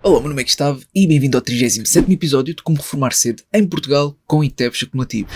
Olá, meu nome é Gustavo e bem-vindo ao 37º episódio de Como Reformar Cedo em Portugal com ETFs acumulativos.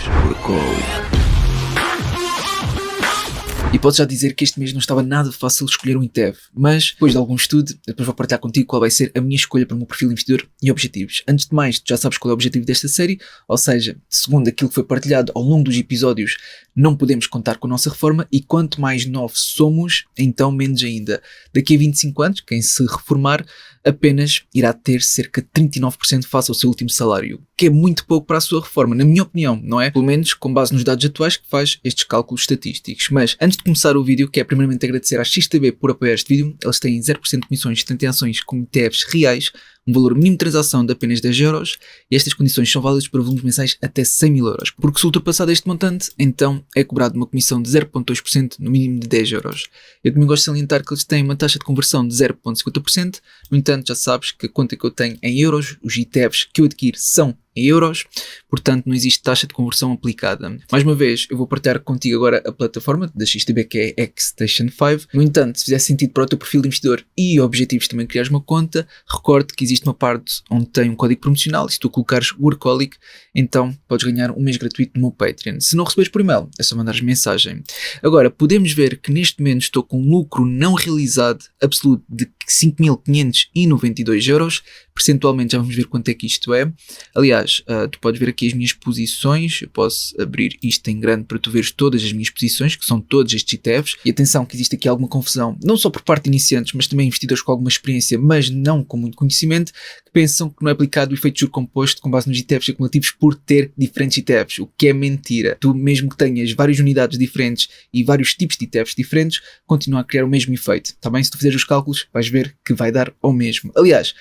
E posso já dizer que este mês não estava nada fácil escolher um ETF, mas depois de algum estudo, depois vou partilhar contigo qual vai ser a minha escolha para o meu perfil de investidor e objetivos. Antes de mais, tu já sabes qual é o objetivo desta série, ou seja, segundo aquilo que foi partilhado ao longo dos episódios, não podemos contar com a nossa reforma e quanto mais novos somos, então menos ainda. Daqui a 25 anos, quem se reformar apenas irá ter cerca de 39% face ao seu último salário, que é muito pouco para a sua reforma, na minha opinião, não é? Pelo menos com base nos dados atuais que faz estes cálculos estatísticos. Mas antes de começar o vídeo, quero primeiramente agradecer à XTB por apoiar este vídeo. Eles têm 0% de comissões de ações com ETFs reais, um valor mínimo de transação de apenas 10€ e estas condições são válidas para volumes mensais até 100.000€, porque se ultrapassar este montante, então é cobrado uma comissão de 0,2% no mínimo de 10€. Eu também gosto de salientar que eles têm uma taxa de conversão de 0,50%, no entanto já sabes que a conta que eu tenho em euros, os ETFs que eu adquiro são em euros, portanto não existe taxa de conversão aplicada. Mais uma vez, eu vou partilhar contigo agora a plataforma da XTB, que é Xstation 5. No entanto, se fizer sentido para o teu perfil de investidor e objetivos também criares uma conta, recorde que existe uma parte onde tem um código promocional e se tu colocares Workaholic, então podes ganhar um mês gratuito no meu Patreon. Se não receberes por e-mail, é só mandares mensagem. Agora, podemos ver que neste momento estou com um lucro não realizado absoluto de 5.592€. Percentualmente já vamos ver quanto é que isto é. Aliás, tu podes ver aqui as minhas posições. Eu posso abrir isto em grande para tu veres todas as minhas posições, que são todos estes ETFs. E atenção que existe aqui alguma confusão, não só por parte de iniciantes, mas também investidores com alguma experiência, mas não com muito conhecimento, que pensam que não é aplicado o efeito de juro composto com base nos ETFs acumulativos por ter diferentes ETFs, o que é mentira. Tu, mesmo que tenhas várias unidades diferentes e vários tipos de ETFs diferentes, continua a criar o mesmo efeito. Tá bem? Se tu fizeres os cálculos, vais ver que vai dar ao mesmo. Aliás,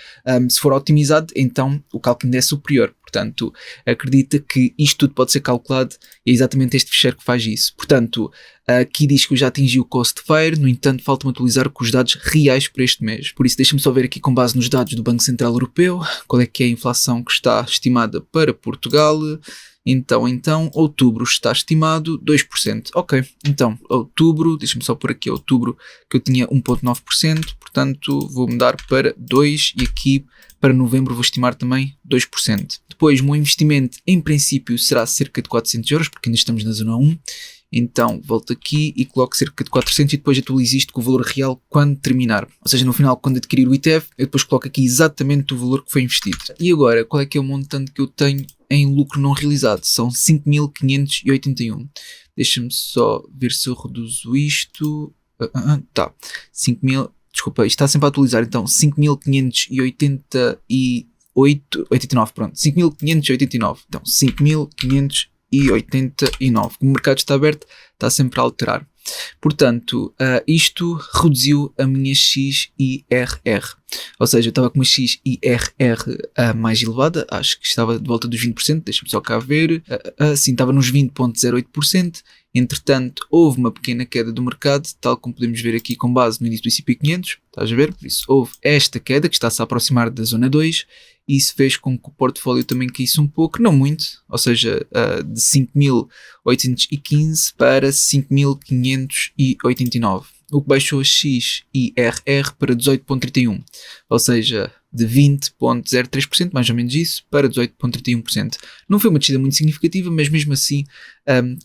se for otimizado, então o cálculo ainda é superior. Portanto, acredita que isto tudo pode ser calculado e é exatamente este ficheiro que faz isso. Portanto, aqui diz que eu já atingi o cost fair, no entanto, falta-me atualizar com os dados reais para este mês. Por isso, deixa-me só ver aqui com base nos dados do Banco Central Europeu, qual é que é a inflação que está estimada para Portugal. Então, outubro está estimado 2%. Ok, então, outubro, deixa-me só pôr aqui outubro, que eu tinha 1,9%, portanto, vou mudar para 2% e aqui para novembro vou estimar também 2%. Depois, o meu investimento, em princípio, será cerca de 400€, porque ainda estamos na zona 1. Então, volto aqui e coloco cerca de 400 e depois atualizo isto com o valor real quando terminar. Ou seja, no final, quando adquirir o ETF, eu depois coloco aqui exatamente o valor que foi investido. E agora, qual é que é o montante que eu tenho em lucro não realizado? São 5.581. Deixa-me só ver se eu reduzo isto. Tá, 5.000... Desculpa, isto está sempre a atualizar, então 5.589, pronto, 5.589, então 5.589, como o mercado está aberto, está sempre a alterar. Portanto, isto reduziu a minha XIRR, ou seja, eu estava com uma XIRR mais elevada, acho que estava de volta dos 20%, deixa-me só cá ver, sim, estava nos 20,08%, entretanto, houve uma pequena queda do mercado, tal como podemos ver aqui com base no índice do S&P 500, estás a ver? Por isso, houve esta queda que está-se a aproximar da zona 2, e isso fez com que o portfólio também caísse um pouco, não muito, ou seja, de 5.815 para 5.589, o que baixou a XIRR para 18,31, ou seja, de 20,03%, mais ou menos isso, para 18,31%. Não foi uma descida muito significativa, mas mesmo assim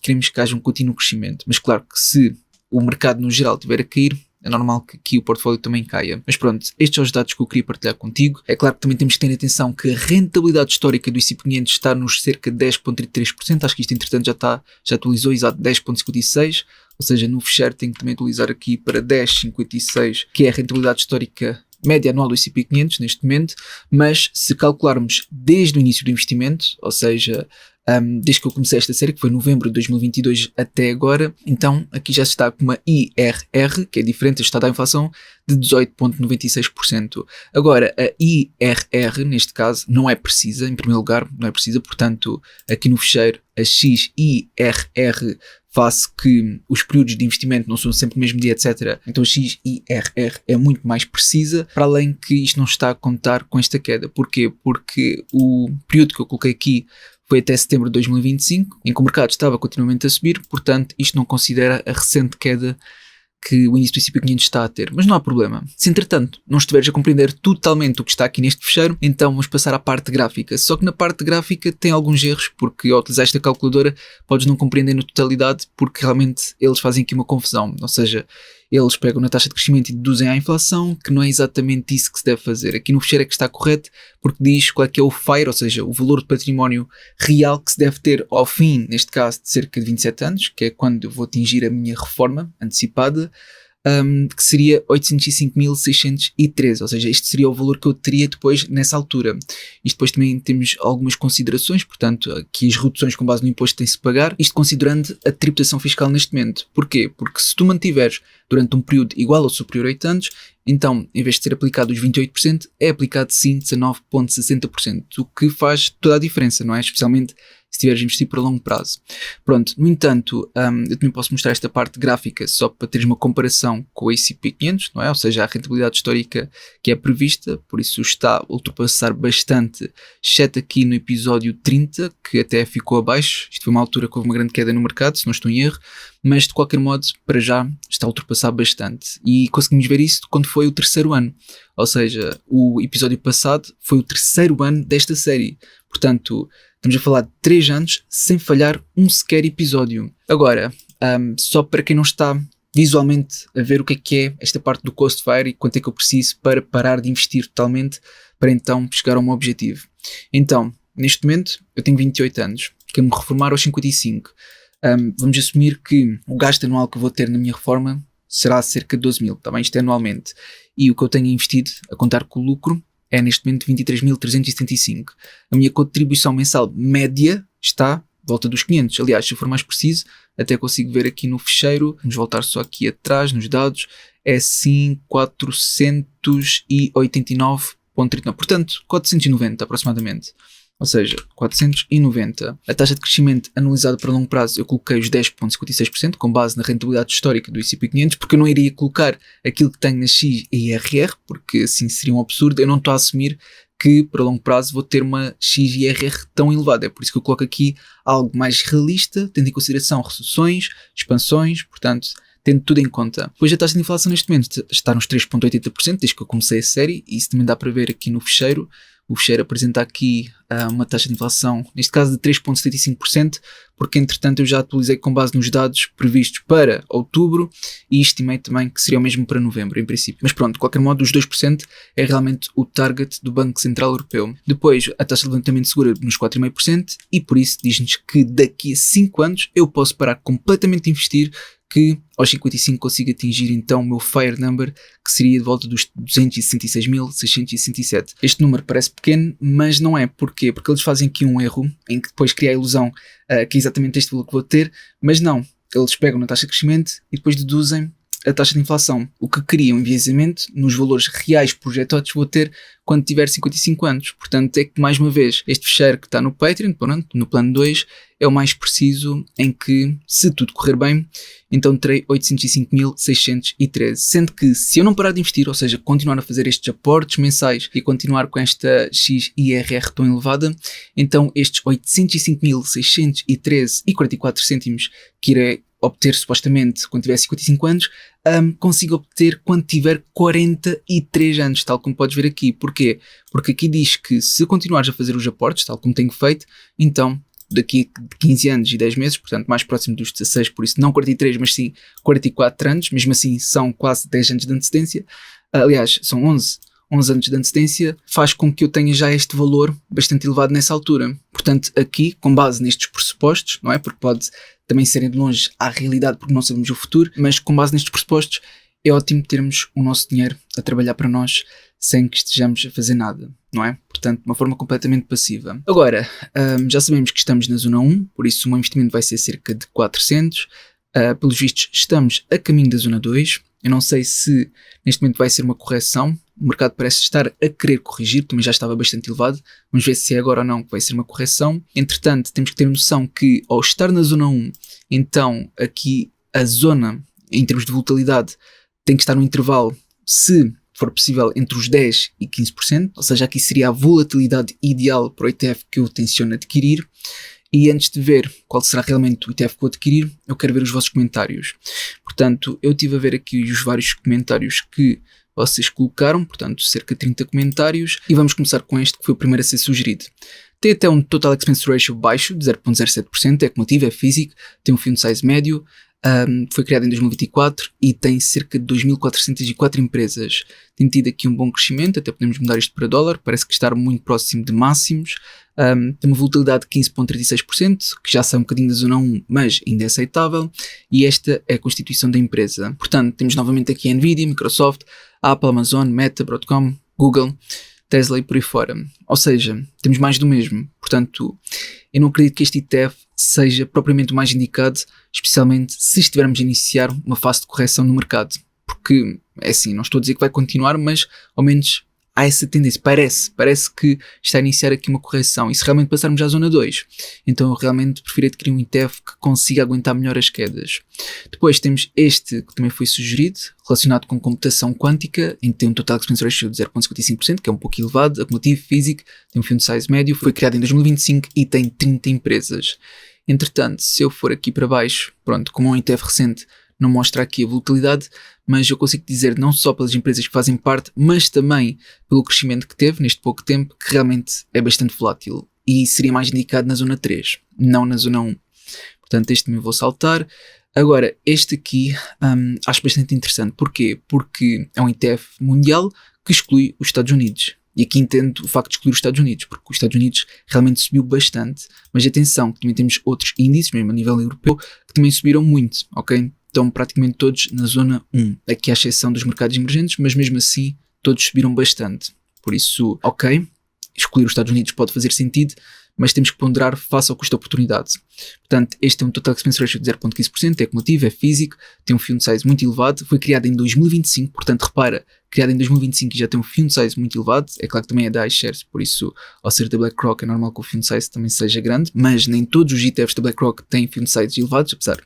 queremos que haja um contínuo crescimento. Mas claro que se o mercado no geral estiver a cair, é normal que aqui o portfólio também caia. Mas pronto, estes são os dados que eu queria partilhar contigo. É claro que também temos que ter atenção que a rentabilidade histórica do S&P 500 está nos cerca de 10,33%. Acho que isto entretanto já atualizou exato 10,56%. Ou seja, no fecheiro tenho que também atualizar aqui para 10,56%, que é a rentabilidade histórica média anual do S&P 500 neste momento. Mas se calcularmos desde o início do investimento, ou seja, desde que eu comecei esta série, que foi novembro de 2022 até agora, então aqui já se está com uma IRR, que é diferente, está da inflação, de 18,96%. Agora, a IRR, neste caso, não é precisa, em primeiro lugar, não é precisa, portanto, aqui no fecheiro, a XIRR face que os períodos de investimento não são sempre o mesmo dia, etc. Então a XIRR é muito mais precisa, para além que isto não está a contar com esta queda. Porquê? Porque o período que eu coloquei aqui foi até setembro de 2025, em que o mercado estava continuamente a subir, portanto isto não considera a recente queda que o índice do S&P 500 está a ter, mas não há problema. Se entretanto não estiveres a compreender totalmente o que está aqui neste fecheiro, então vamos passar à parte gráfica. Só que na parte gráfica tem alguns erros, porque ao utilizar esta calculadora podes não compreender na totalidade, porque realmente eles fazem aqui uma confusão, ou seja, eles pegam na taxa de crescimento e deduzem à inflação, que não é exatamente isso que se deve fazer. Aqui no fecheiro é que está correto, porque diz qual é que é o FAIR, ou seja, o valor de património real que se deve ter ao fim, neste caso, de cerca de 27 anos, que é quando eu vou atingir a minha reforma antecipada, que seria 805.613, ou seja, este seria o valor que eu teria depois nessa altura. Isto depois também temos algumas considerações, portanto, aqui as reduções com base no imposto que tem-se pagar, isto considerando a tributação fiscal neste momento. Porquê? Porque se tu mantiveres durante um período igual ou superior a 8 anos, então, em vez de ser aplicado os 28%, é aplicado sim 19,60%, o que faz toda a diferença, não é? Especialmente se estiveres a investir por longo prazo. Pronto, no entanto, eu também posso mostrar esta parte gráfica só para teres uma comparação com o S&P 500, não é? Ou seja, a rentabilidade histórica que é prevista, por isso está a ultrapassar bastante, exceto aqui no episódio 30, que até ficou abaixo. Isto foi uma altura que houve uma grande queda no mercado, se não estou em erro, mas de qualquer modo, para já, está a ultrapassar bastante. E conseguimos ver isso quando foi o terceiro ano. Ou seja, o episódio passado foi o terceiro ano desta série. Portanto, estamos a falar de 3 anos sem falhar um sequer episódio. Agora, só para quem não está visualmente a ver o que é esta parte do Cost FIRE e quanto é que eu preciso para parar de investir totalmente para então chegar ao meu objetivo. Então, neste momento, eu tenho 28 anos, quero-me reformar aos 55. Vamos assumir que o gasto anual que eu vou ter na minha reforma será cerca de 12 mil, tá bem? Isto é anualmente. E o que eu tenho investido, a contar com o lucro, é neste momento 23.375. A minha contribuição mensal média está volta dos 500. Aliás, se eu for mais preciso, até consigo ver aqui no fecheiro, vamos voltar só aqui atrás nos dados, é sim 489,39. Portanto, 490 aproximadamente. Ou seja, 490. A taxa de crescimento anualizada para longo prazo eu coloquei os 10,56% com base na rentabilidade histórica do S&P 500, porque eu não iria colocar aquilo que tenho na XIRR, porque assim seria um absurdo. Eu não estou a assumir que para longo prazo vou ter uma XIRR tão elevada. É por isso que eu coloco aqui algo mais realista, tendo em consideração recessões, expansões, portanto, tendo tudo em conta. Depois a taxa de inflação neste momento está nos 3,80% desde que eu comecei a série, e isso também dá para ver aqui no fecheiro. O fecheiro apresenta aqui uma taxa de inflação, neste caso de 3,75%, porque entretanto eu já atualizei com base nos dados previstos para outubro e estimei também que seria o mesmo para novembro, em princípio. Mas pronto, de qualquer modo, os 2% é realmente o target do Banco Central Europeu. Depois, a taxa de levantamento segura nos 4,5% e por isso diz-nos que daqui a 5 anos eu posso parar completamente de investir, que aos 55 consigo atingir então o meu FIRE number, que seria de volta dos 266.667. Este número parece pequeno, mas não é. Porquê? Porque eles fazem aqui um erro, em que depois cria a ilusão que é exatamente este valor que vou ter, mas não. Eles pegam na taxa de crescimento e depois deduzem a taxa de inflação, o que cria um enviesamento nos valores reais projetados que vou ter quando tiver 55 anos. Portanto, é que, mais uma vez, este fecheiro que está no Patreon, pronto, no plano 2, é o mais preciso, em que, se tudo correr bem, então terei 805.613. Sendo que, se eu não parar de investir, ou seja, continuar a fazer estes aportes mensais e continuar com esta XIRR tão elevada, então estes 805.613,44 que irei obter supostamente quando tiver 55 anos, consigo obter quando tiver 43 anos, tal como podes ver aqui. Porquê? Porque aqui diz que se continuares a fazer os aportes, tal como tenho feito, então daqui a 15 anos e 10 meses, portanto mais próximo dos 16, por isso não 43, mas sim 44 anos, mesmo assim são quase 10 anos de antecedência, aliás, são 11 anos de antecedência, faz com que eu tenha já este valor bastante elevado nessa altura. Portanto, aqui, com base nestes pressupostos, não é? Porque pode também serem de longe à realidade, porque não sabemos o futuro, mas com base nestes pressupostos, é ótimo termos o nosso dinheiro a trabalhar para nós sem que estejamos a fazer nada, não é? Portanto, de uma forma completamente passiva. Agora, já sabemos que estamos na zona 1, por isso o meu investimento vai ser cerca de 400. Pelos vistos, estamos a caminho da zona 2. Eu não sei se neste momento vai ser uma correção. O mercado parece estar a querer corrigir, também já estava bastante elevado. Vamos ver se é agora ou não que vai ser uma correção. Entretanto, temos que ter noção que ao estar na zona 1, então aqui a zona, em termos de volatilidade, tem que estar no intervalo, se for possível, entre os 10% e 15%. Ou seja, aqui seria a volatilidade ideal para o ETF que eu tenciono adquirir. E antes de ver qual será realmente o ETF que vou adquirir, eu quero ver os vossos comentários. Portanto, eu estive a ver aqui os vários comentários que vocês colocaram, portanto, cerca de 30 comentários, e vamos começar com este que foi o primeiro a ser sugerido. Tem até um Total Expense Ratio baixo, de 0.07%, é acumulativo, é físico, tem um field size médio, foi criado em 2024 e tem cerca de 2.404 empresas. Tem tido aqui um bom crescimento, até podemos mudar isto para dólar, parece que está muito próximo de máximos. Tem uma volatilidade de 15.36%, que já sai um bocadinho da zona 1, mas ainda é aceitável, e esta é a constituição da empresa. Portanto, temos novamente aqui a Nvidia, Microsoft, Apple, Amazon, Meta, Broadcom, Google, Tesla e por aí fora. Ou seja, temos mais do mesmo. Portanto, eu não acredito que este ETF seja propriamente o mais indicado, especialmente se estivermos a iniciar uma fase de correção no mercado. Porque, é assim, não estou a dizer que vai continuar, mas ao menos há essa tendência. Parece que está a iniciar aqui uma correção. E se realmente passarmos à zona 2, então eu realmente prefiro adquirir um ETF que consiga aguentar melhor as quedas. Depois temos este que também foi sugerido, relacionado com computação quântica, em que tem um Total Expense Ratio de 0.55%, que é um pouco elevado, acumulativo, físico, tem um field size médio, foi criado em 2025 e tem 30 empresas. Entretanto, se eu for aqui para baixo, pronto, como é um ETF recente, não mostra aqui a volatilidade, mas eu consigo dizer não só pelas empresas que fazem parte, mas também pelo crescimento que teve neste pouco tempo, que realmente é bastante volátil e seria mais indicado na zona 3, não na zona 1. Portanto, este também vou saltar. Agora, este aqui acho bastante interessante. Porquê? Porque é um ETF mundial que exclui os Estados Unidos. E aqui entendo o facto de excluir os Estados Unidos, porque os Estados Unidos realmente subiu bastante. Mas atenção, que também temos outros índices, mesmo a nível europeu, que também subiram muito, ok? Estão praticamente todos na zona 1, aqui à exceção dos mercados emergentes, mas mesmo assim todos subiram bastante. Por isso, ok, excluir os Estados Unidos pode fazer sentido, mas temos que ponderar face ao custo-oportunidade. Portanto, este é um Total Expense Ratio de 0.15%, é acumulativo, é físico, tem um field size muito elevado, foi criado em 2025, portanto, repara, criado em 2025 e já tem um field size muito elevado, é claro que também é da iShares, por isso, ao ser da BlackRock, é normal que o field size também seja grande, mas nem todos os ETFs da BlackRock têm field sizes elevados, apesar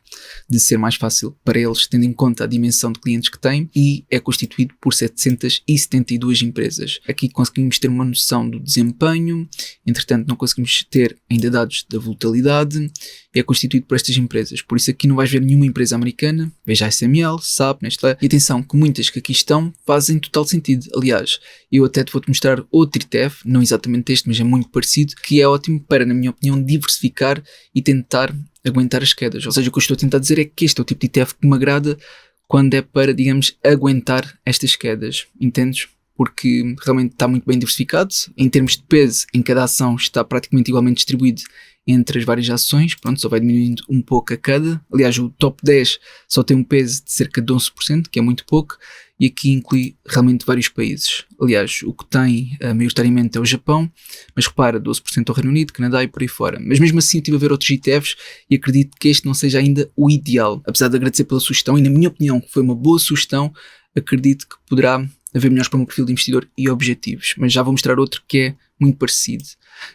de ser mais fácil para eles, tendo em conta a dimensão de clientes que têm, e é constituído por 772 empresas. Aqui conseguimos ter uma noção do desempenho, entretanto não conseguimos ter ainda dados da volatilidade, é constituído por estas empresas, por isso aqui não vais ver nenhuma empresa americana, veja a SML, SAP, Nestlé, e atenção que muitas que aqui estão fazem total sentido. Aliás, eu até te vou-te mostrar outro ETF, não exatamente este, mas é muito parecido, que é ótimo para, na minha opinião, diversificar e tentar aguentar as quedas. Ou seja, o que eu estou a tentar dizer é que este é o tipo de ETF que me agrada quando é para, digamos, aguentar estas quedas, entendes? Porque realmente está muito bem diversificado, em termos de peso, em cada ação está praticamente igualmente distribuído entre as várias ações, pronto, só vai diminuindo um pouco a cada. Aliás, o top 10 só tem um peso de cerca de 11%, que é muito pouco, e aqui inclui realmente vários países. Aliás, o que tem maioritariamente é o Japão, mas repara, 12% ao Reino Unido, Canadá e por aí fora. Mas mesmo assim eu estive a ver outros ETFs e acredito que este não seja ainda o ideal. Apesar de agradecer pela sugestão, e na minha opinião foi uma boa sugestão, acredito que poderá haver melhores para o meu perfil de investidor e objetivos, mas já vou mostrar outro que é muito parecido.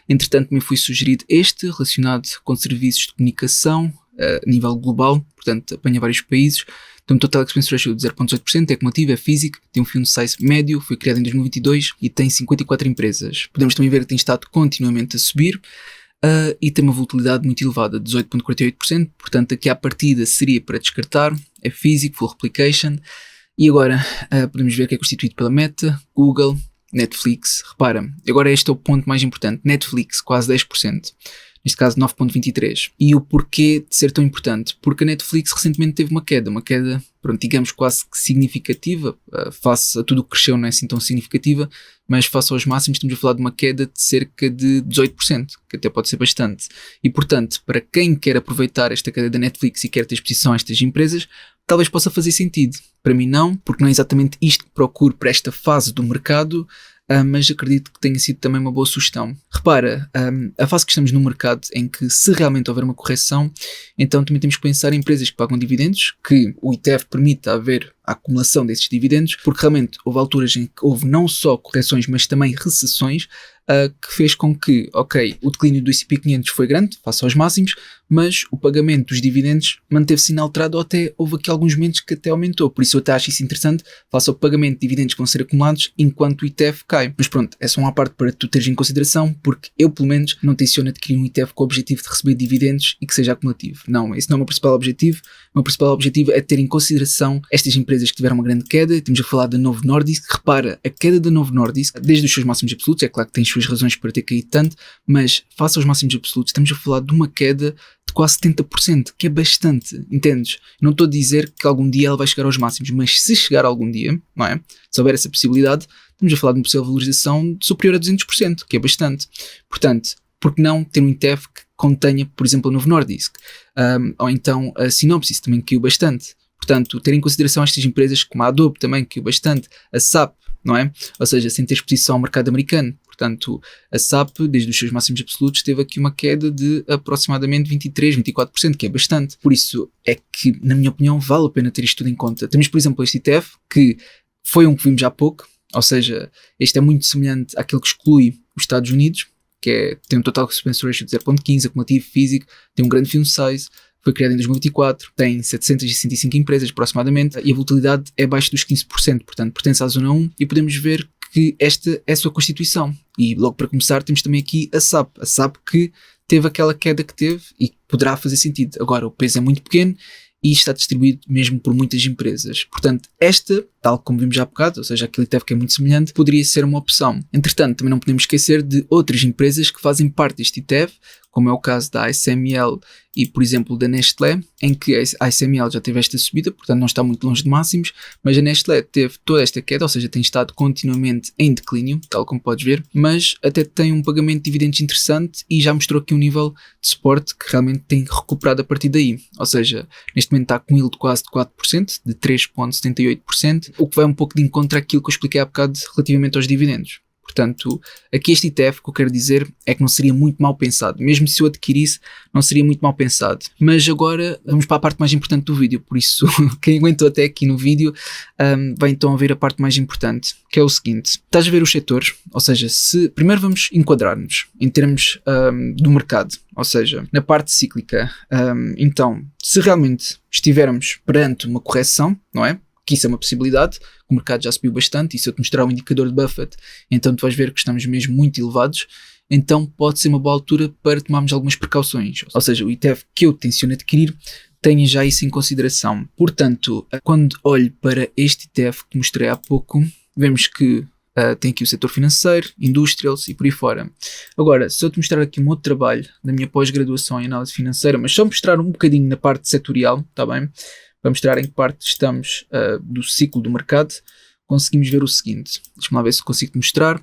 Entretanto, me foi sugerido este, relacionado com serviços de comunicação a nível global, portanto, apanha vários países. Tem um Total Expense Ratio de 0.8%, é acumulativo, é físico, tem um field size médio, foi criado em 2022 e tem 54 empresas. Podemos também ver que tem estado continuamente a subir e tem uma volatilidade muito elevada, 18.48%, portanto, aqui à partida seria para descartar, é físico, full replication. E agora podemos ver que é constituído pela Meta, Google, Netflix. Repara, agora este é o ponto mais importante. Netflix, quase 10%. Neste caso 9.23%. E o porquê de ser tão importante? Porque a Netflix recentemente teve uma queda, pronto, digamos quase que significativa, face a tudo o que cresceu não é assim tão significativa, mas face aos máximos estamos a falar de uma queda de cerca de 18%, que até pode ser bastante. E portanto, para quem quer aproveitar esta queda da Netflix e quer ter exposição a estas empresas, talvez possa fazer sentido. Para mim não, porque não é exatamente isto que procuro para esta fase do mercado, mas acredito que tenha sido também uma boa sugestão. Repara, a fase que estamos no mercado em que se realmente houver uma correção, então também temos que pensar em empresas que pagam dividendos, que o ETF permita haver a acumulação desses dividendos, porque realmente houve alturas em que houve não só correções, mas também recessões, que fez com que, ok, o declínio do S&P 500 foi grande, face aos máximos, mas o pagamento dos dividendos manteve-se inalterado, ou até houve aqui alguns momentos que até aumentou. Por isso eu até acho isso interessante, face ao pagamento de dividendos que vão ser acumulados enquanto o ETF cai. Mas pronto, é só uma parte para tu teres em consideração, porque eu pelo menos não tenciono adquirir um ETF com o objetivo de receber dividendos e que seja acumulativo. Não, esse não é o meu principal objetivo. O meu principal objetivo é ter em consideração estas empresas que tiveram uma grande queda. Temos a falar da Novo Nordisk. Repara, a queda da Novo Nordisk, desde os seus máximos absolutos, é claro que tem suas razões para ter caído tanto, mas face aos máximos absolutos, estamos a falar de uma queda de quase 70%, que é bastante, entendes? Não estou a dizer que algum dia ela vai chegar aos máximos, mas se chegar algum dia, não é? Se houver essa possibilidade, estamos a falar de uma possível valorização superior a 200%, que é bastante. Portanto, por que não ter um ETF que contenha, por exemplo, a Novo Nordisk? Ou então a Synopsys também caiu bastante. Portanto, ter em consideração estas empresas como a Adobe também caiu bastante, a SAP, não é? Ou seja, sem ter exposição ao mercado americano. Portanto, a SAP, desde os seus máximos absolutos, teve aqui uma queda de aproximadamente 23%, 24%, que é bastante. Por isso é que, na minha opinião, vale a pena ter isto tudo em conta. Temos, por exemplo, este ETF, que foi um que vimos há pouco, ou seja, este é muito semelhante àquele que exclui os Estados Unidos, que tem um total expense ratio de 0.15, acumulativo, físico, tem um grande film size, foi criado em 2024, tem 765 empresas aproximadamente e a volatilidade é abaixo dos 15%, portanto pertence à zona 1 e podemos ver que esta é a sua constituição. E logo para começar temos também aqui a SAP que teve aquela queda que teve e poderá fazer sentido. Agora o peso é muito pequeno e está distribuído mesmo por muitas empresas. Portanto, esta, tal como vimos já há bocado, ou seja, aquele ETF que é muito semelhante, poderia ser uma opção. Entretanto, também não podemos esquecer de outras empresas que fazem parte deste ETF, como é o caso da ASML e, por exemplo, da Nestlé, em que a ASML já teve esta subida, portanto não está muito longe de máximos, mas a Nestlé teve toda esta queda, ou seja, tem estado continuamente em declínio, tal como podes ver, mas até tem um pagamento de dividendos interessante e já mostrou aqui um nível de suporte que realmente tem recuperado a partir daí. Ou seja, neste momento está com um yield de quase de 4%, de 3,78%, o que vai um pouco de encontro àquilo que eu expliquei há bocado relativamente aos dividendos. Portanto, aqui este ETF, o que eu quero dizer é que não seria muito mal pensado. Mesmo se eu adquirisse, não seria muito mal pensado. Mas agora vamos para a parte mais importante do vídeo. Por isso, quem aguentou até aqui no vídeo, vai então a ver a parte mais importante, que é o seguinte. Estás a ver os setores? Ou seja, primeiro vamos enquadrar-nos em termos do mercado. Ou seja, na parte cíclica. Então, se realmente estivermos perante uma correção, não é? Que isso é uma possibilidade, o mercado já subiu bastante e se eu te mostrar o indicador de Buffett, então tu vais ver que estamos mesmo muito elevados, então pode ser uma boa altura para tomarmos algumas precauções. Ou seja, o ETF que eu tenciono adquirir, tenha já isso em consideração. Portanto, quando olho para este ETF que mostrei há pouco, vemos que tem aqui o setor financeiro, industrials e por aí fora. Agora, se eu te mostrar aqui um outro trabalho da minha pós-graduação em análise financeira, mas só mostrar um bocadinho na parte setorial, está bem? Para mostrar em que parte estamos do ciclo do mercado, conseguimos ver o seguinte. Deixa-me lá ver se consigo te mostrar.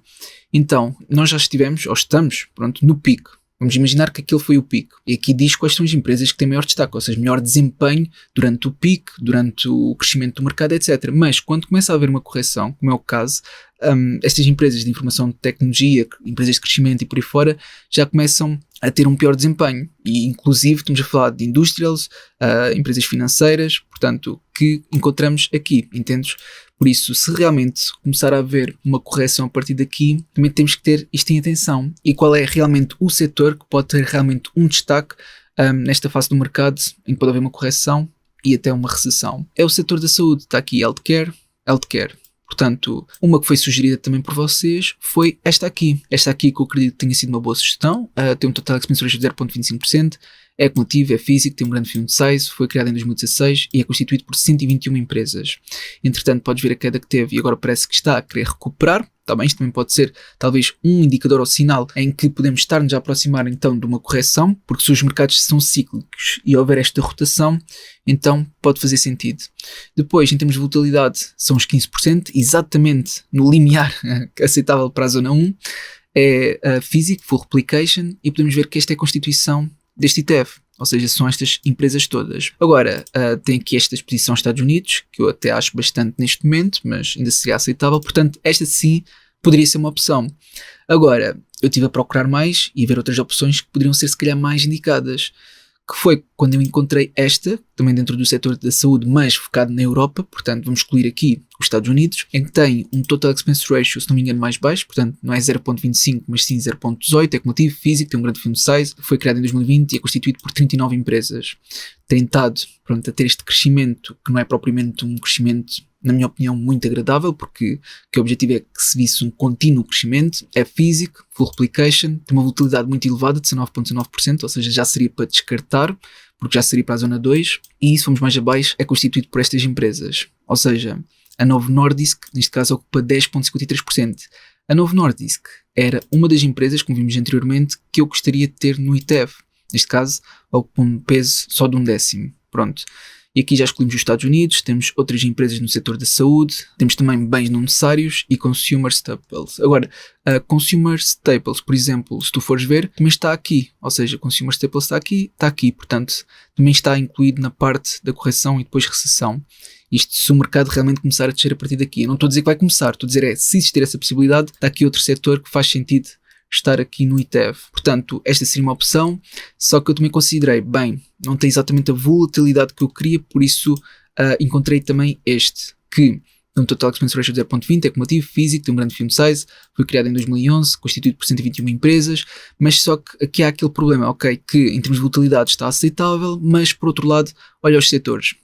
Então, nós já estivemos, ou estamos, pronto, no pico. Vamos imaginar que aquele foi o pico. E aqui diz quais são as empresas que têm maior destaque, ou seja, melhor desempenho durante o pico, durante o crescimento do mercado, etc. Mas quando começa a haver uma correção, como é o caso, estas empresas de informação de tecnologia, empresas de crescimento e por aí fora, já começam a ter um pior desempenho. E inclusive estamos a falar de industrials, empresas financeiras, portanto, que encontramos aqui, entendes? Por isso, se realmente começar a haver uma correção a partir daqui, também temos que ter isto em atenção. E qual é realmente o setor que pode ter realmente um destaque nesta fase do mercado, em que pode haver uma correção e até uma recessão? É o setor da saúde. Está aqui healthcare. Portanto, uma que foi sugerida também por vocês foi esta aqui. Esta aqui que eu acredito que tenha sido uma boa sugestão. Tem um total expense ratio de 0.25%. É acumulativo, é físico, tem um grande film size, foi criado em 2016 e é constituído por 121 empresas. Entretanto, podes ver a queda que teve e agora parece que está a querer recuperar. Tá bem? Isto também pode ser talvez um indicador ou sinal em que podemos estar-nos a aproximar então de uma correção, porque se os mercados são cíclicos e houver esta rotação, então pode fazer sentido. Depois, em termos de volatilidade, são os 15%, exatamente no limiar aceitável para a zona 1, é Physic, Full Replication, e podemos ver que esta é a constituição deste ETF, ou seja, são estas empresas todas. Agora, tem aqui esta exposição aos Estados Unidos, que eu até acho bastante neste momento, mas ainda seria aceitável, portanto, esta sim poderia ser uma opção. Agora, eu estive a procurar mais e a ver outras opções que poderiam ser se calhar mais indicadas, que foi quando eu encontrei esta, também dentro do setor da saúde, mas focado na Europa, portanto vamos excluir aqui os Estados Unidos, em que tem um Total Expense Ratio, se não me engano, mais baixo, portanto não é 0.25, mas sim 0.18, é cumulativo, físico, tem um grande film size, foi criado em 2020 e é constituído por 39 empresas. Tem estado, pronto, a ter este crescimento, que não é propriamente um crescimento, na minha opinião, muito agradável, porque o objetivo é que se visse um contínuo crescimento, é físico, full replication, tem uma volatilidade muito elevada, de 19.19%, ou seja, já seria para descartar, porque já seria para a zona 2, e se formos mais abaixo, é constituído por estas empresas. Ou seja, a Novo Nordisk, neste caso, ocupa 10.53%. A Novo Nordisk era uma das empresas, como vimos anteriormente, que eu gostaria de ter no ETF. Neste caso, ocupa um peso só de 1/10. Pronto. E aqui já escolhemos os Estados Unidos, temos outras empresas no setor da saúde, temos também bens não necessários e consumer staples. Agora, a consumer staples, por exemplo, se tu fores ver, também está aqui, ou seja, consumer staples está aqui, portanto, também está incluído na parte da correção e depois recessão. Isto se o mercado realmente começar a descer a partir daqui. Eu não estou a dizer que vai começar, estou a dizer se existir essa possibilidade, está aqui outro setor que faz sentido estar aqui no ETF. Portanto, esta seria uma opção, só que eu também considerei, bem, não tem exatamente a volatilidade que eu queria, por isso encontrei também este, que tem um Total Expense Ratio de 0.20, é cumulativo, físico, tem um grande film size, foi criado em 2011, constituído por 121 empresas, mas só que aqui há aquele problema, ok, que em termos de volatilidade está aceitável, mas por outro lado, olha os setores.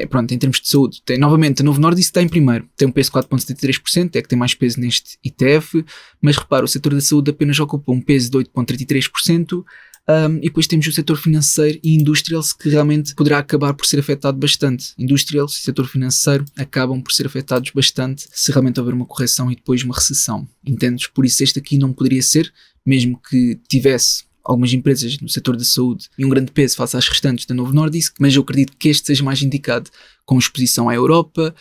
Pronto, em termos de saúde, tem novamente a Novo Nordisk está em primeiro, tem um peso de 4.73%, é que tem mais peso neste ETF, mas repara, o setor da saúde apenas ocupa um peso de 8.33%, e depois temos o setor financeiro e industrials, que realmente poderá acabar por ser afetado bastante. Industrials e setor financeiro acabam por ser afetados bastante se realmente houver uma correção e depois uma recessão, entendes? Por isso este aqui não poderia ser, mesmo que tivesse algumas empresas no setor da saúde e um grande peso face às restantes da Novo Nordisk, mas eu acredito que este seja mais indicado com exposição à Europa,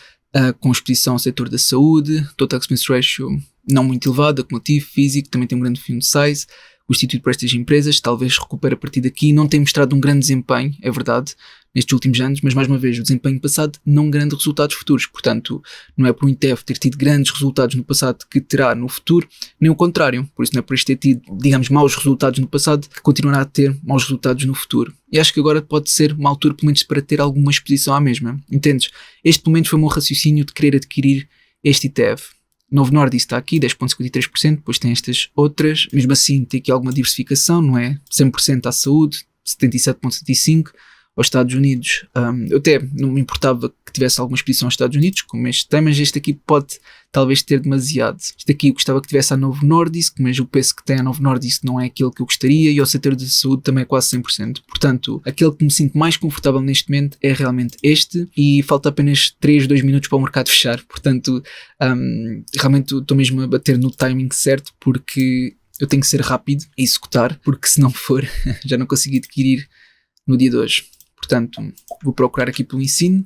com exposição ao setor da saúde, Total Expense Ratio não muito elevado, acumulativo, físico, também tem um grande film size, constituído por estas empresas, talvez recupere a partir daqui, não tem mostrado um grande desempenho, é verdade, nestes últimos anos, mas mais uma vez, o desempenho passado não garante resultados futuros, portanto, não é por um ETF ter tido grandes resultados no passado que terá no futuro, nem o contrário, por isso não é por isto ter tido, digamos, maus resultados no passado que continuará a ter maus resultados no futuro. E acho que agora pode ser uma altura, pelo menos, para ter alguma exposição à mesma, entendes? Este, pelo menos, foi o meu raciocínio de querer adquirir este ETF. Novo Nordisk está aqui, 10.53%, depois tem estas outras, mesmo assim tem aqui alguma diversificação, não é? 100% à saúde, 77.75%, aos Estados Unidos, eu até não me importava que tivesse alguma exposição aos Estados Unidos, como este tem, mas este aqui pode talvez ter demasiado. Este aqui eu gostava que tivesse a Novo Nordisk, mas o peso que tem a Novo Nordisk não é aquele que eu gostaria, e ao setor de saúde também é quase 100%. Portanto, aquele que me sinto mais confortável neste momento é realmente este, e falta apenas 2 minutos para o mercado fechar. Portanto, realmente estou mesmo a bater no timing certo, porque eu tenho que ser rápido a executar, porque se não for, já não consigo adquirir no dia de hoje. Portanto, vou procurar aqui pelo ensino,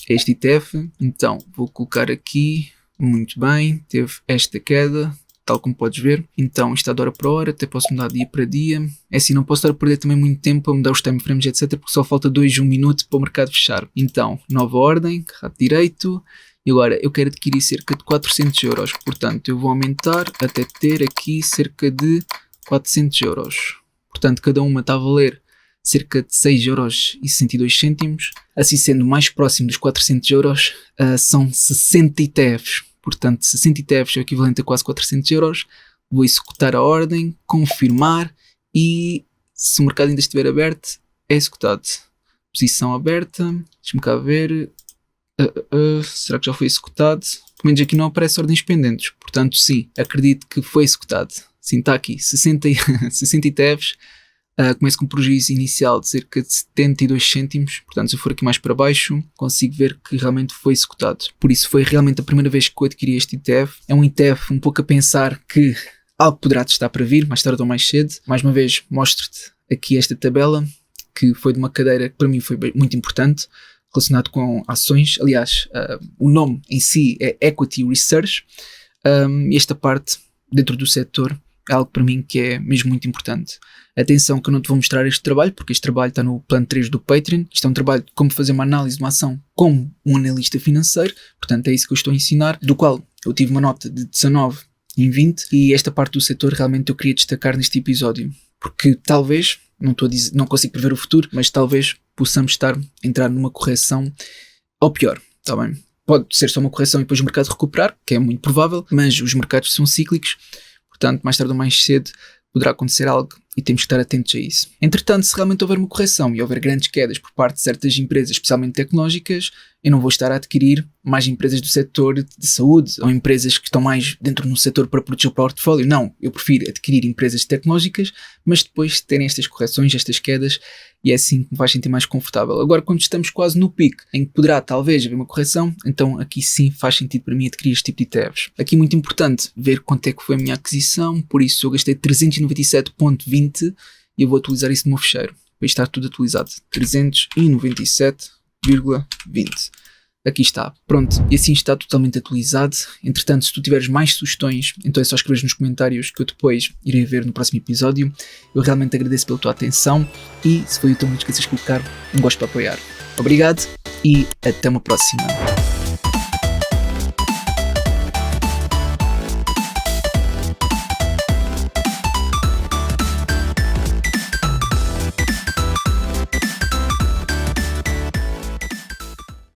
este ETF, então vou colocar aqui, muito bem, teve esta queda, tal como podes ver, então isto está de hora para hora, até posso mudar dia para dia, é assim, não posso estar a perder também muito tempo a mudar os time frames, etc, porque só falta 1 minuto para o mercado fechar. Então, nova ordem, rato direito, e agora eu quero adquirir cerca de 400 euros, portanto eu vou aumentar até ter aqui cerca de 400 euros, portanto cada uma está a valer cerca de 6,62€, assim sendo mais próximo dos 400 euros, são 60 ETFs, portanto 60 ETFs é o equivalente a quase 400 euros, vou executar a ordem, confirmar e se o mercado ainda estiver aberto, é executado. Posição aberta, deixa-me cá ver, será que já foi executado? Pelo menos aqui não aparece ordens pendentes, portanto sim, acredito que foi executado, sim, está aqui, 60 ETFs, começo com um prejuízo inicial de cerca de 72 cêntimos, portanto se eu for aqui mais para baixo consigo ver que realmente foi executado. Por isso foi realmente a primeira vez que eu adquiri este ETF. É um ETF um pouco a pensar que algo poderá estar para vir, mais tarde ou mais cedo. Mais uma vez mostro-te aqui esta tabela, que foi de uma cadeira que para mim foi muito importante, relacionado com ações. Aliás, o nome em si é Equity Research, e esta parte dentro do setor é algo para mim que é mesmo muito importante. Atenção que eu não te vou mostrar este trabalho, porque este trabalho está no plano 3 do Patreon. Isto é um trabalho de como fazer uma análise de uma ação como um analista financeiro, portanto é isso que eu estou a ensinar, do qual eu tive uma nota de 19 em 20, e esta parte do setor realmente eu queria destacar neste episódio, porque talvez, não consigo prever o futuro, mas talvez possamos estar a entrar numa correção ao pior, está bem? Pode ser só uma correção e depois o mercado recuperar, que é muito provável, mas os mercados são cíclicos, portanto, mais tarde ou mais cedo poderá acontecer algo e temos que estar atentos a isso. Entretanto, se realmente houver uma correção e houver grandes quedas por parte de certas empresas, especialmente tecnológicas, eu não vou estar a adquirir mais empresas do setor de saúde ou empresas que estão mais dentro do setor para proteger o portfólio. Não, eu prefiro adquirir empresas tecnológicas, mas depois terem estas correções, estas quedas, e é assim que me faz sentir mais confortável. Agora, quando estamos quase no pico, em que poderá talvez haver uma correção, então aqui sim faz sentido para mim adquirir este tipo de ETFs. Aqui muito importante ver quanto é que foi a minha aquisição, por isso eu gastei 397,20 e eu vou atualizar isso no meu fecheiro, para estar tudo atualizado. 397,20. Aqui está, pronto, e assim está totalmente atualizado. Entretanto, se tu tiveres mais sugestões, então é só escrever nos comentários que eu depois irei ver no próximo episódio. Eu realmente agradeço pela tua atenção e se foi o teu, não te esqueças de colocar um gosto para apoiar. Obrigado e até uma próxima.